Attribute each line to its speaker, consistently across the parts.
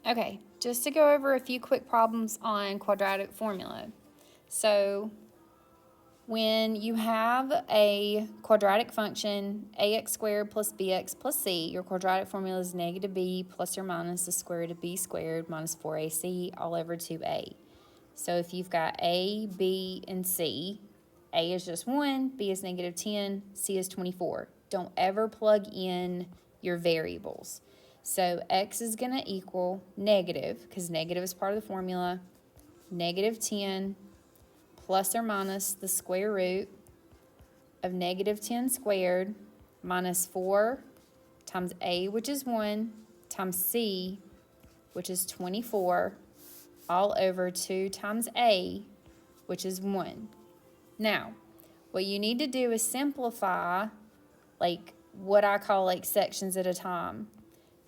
Speaker 1: Okay, just to go over a few quick problems on quadratic formula. So when you have a quadratic function, ax squared plus bx plus c, your quadratic formula is negative b plus or minus the square root of b squared minus 4ac all over 2a. So if you've got a, b, and c, a is just 1, b is negative 10, c is 24. Don't ever plug in your variables. So x is going to equal negative, because negative is part of the formula, negative 10 plus or minus the square root of negative 10 squared minus 4 times a, which is 1, times c, which is 24, all over 2 times a, which is 1. Now, what you need to do is simplify, like what I call like sections at a time.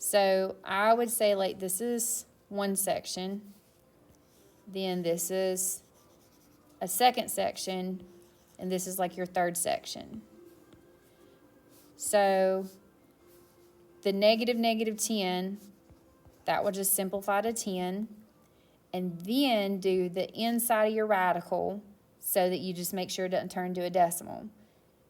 Speaker 1: So I would say like this is one section, then this is a second section, and this is like your third section. So the negative 10, that will just simplify to 10, and then do the inside of your radical so that you just make sure it doesn't turn into a decimal.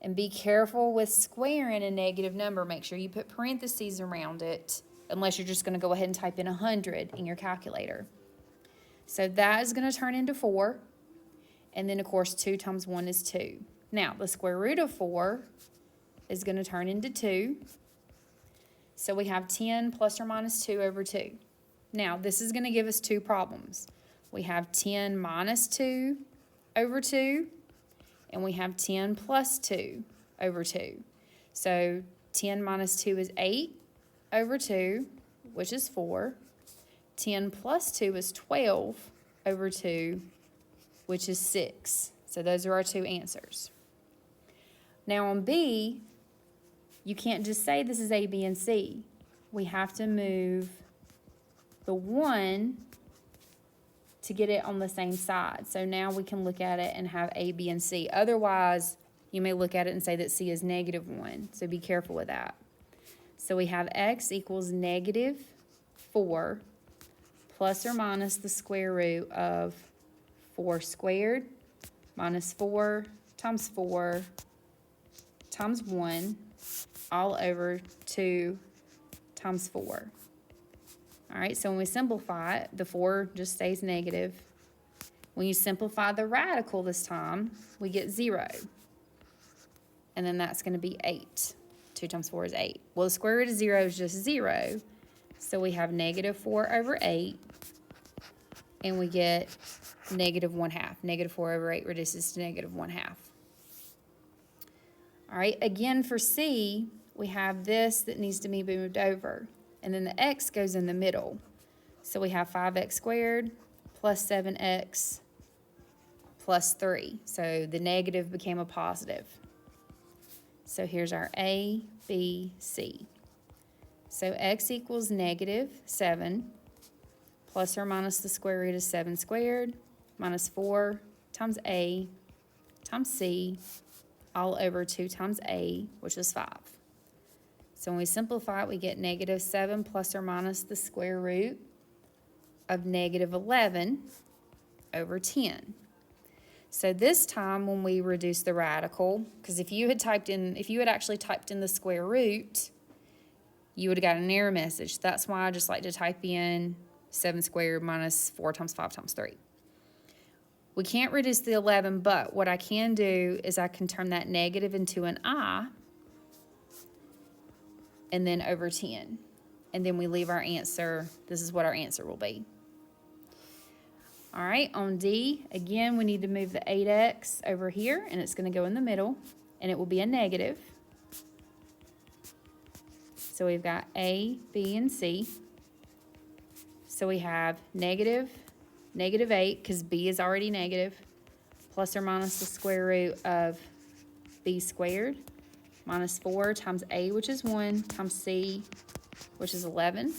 Speaker 1: And be careful with squaring a negative number. Make sure you put parentheses around it, unless you're just going to go ahead and type in 100 in your calculator. So that is going to turn into 4. And then, of course, 2 times 1 is 2. Now, the square root of 4 is going to turn into 2. So we have 10 plus or minus 2 over 2. Now, this is going to give us two problems. We have 10 minus 2 over 2, and we have 10 plus 2 over 2. So 10 minus 2 is 8 over 2, which is 4. 10 plus 2 is 12 over 2, which is 6. So those are our two answers. Now on B, you can't just say this is A, B, and C. We have to move the 1 to get it on the same side. So now we can look at it and have A, B, and C. Otherwise, you may look at it and say that C is negative 1. So be careful with that. So we have x equals negative 4 plus or minus the square root of 4 squared minus 4 times 1 all over 2 times 4. All right, so when we simplify it, the 4 just stays negative. When you simplify the radical this time, we get 0. And then that's going to be 8. 2 times 4 is 8. Well, the square root of 0 is just 0. So we have negative 4 over 8. And we get negative 1/2. Negative 4 over 8 reduces to negative 1/2. All right, again for C, we have this that needs to be moved over. And then the x goes in the middle. So we have 5x squared plus 7x plus 3. So the negative became a positive. So here's our A, B, C. So x equals negative 7 plus or minus the square root of 7 squared minus 4 times A times C all over 2 times A, which is 5. So when we simplify it, we get negative 7 plus or minus the square root of negative 11 over 10. So this time when we reduce the radical, because if you had actually typed in the square root, you would have got an error message. That's why I just like to type in 7 squared minus 4 times 5 times 3. We can't reduce the 11, but what I can do is I can turn that negative into an I, and then over 10. And then we leave our answer. This is what our answer will be. All right, on D, again, we need to move the 8x over here, and it's going to go in the middle, and it will be a negative. So we've got A, B, and C. So we have negative 8, because B is already negative, plus or minus the square root of B squared, minus 4 times A, which is 1, times C, which is 11,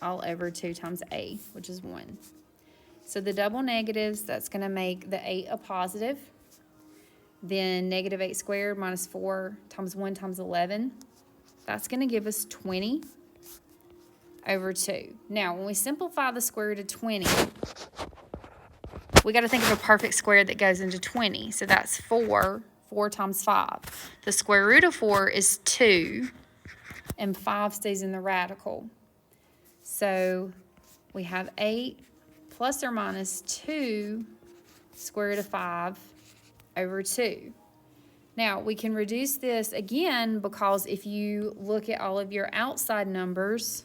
Speaker 1: all over 2 times A, which is 1. So the double negatives, that's going to make the 8 a positive. Then negative 8 squared minus 4 times 1 times 11, that's going to give us 20 over 2. Now, when we simplify the square root of 20, we got to think of a perfect square that goes into 20. So that's 4. 4 times 5. The square root of 4 is 2, and 5 stays in the radical. So we have 8 plus or minus 2 square root of 5 over 2. Now, we can reduce this again because if you look at all of your outside numbers,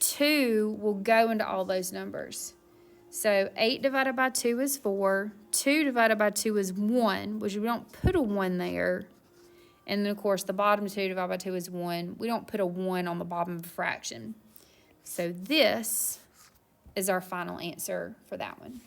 Speaker 1: 2 will go into all those numbers. So 8 divided by 2 is 4. 2 divided by 2 is 1, which we don't put a 1 there. And then, of course, the bottom 2 divided by 2 is 1. We don't put a 1 on the bottom of a fraction. So this is our final answer for that one.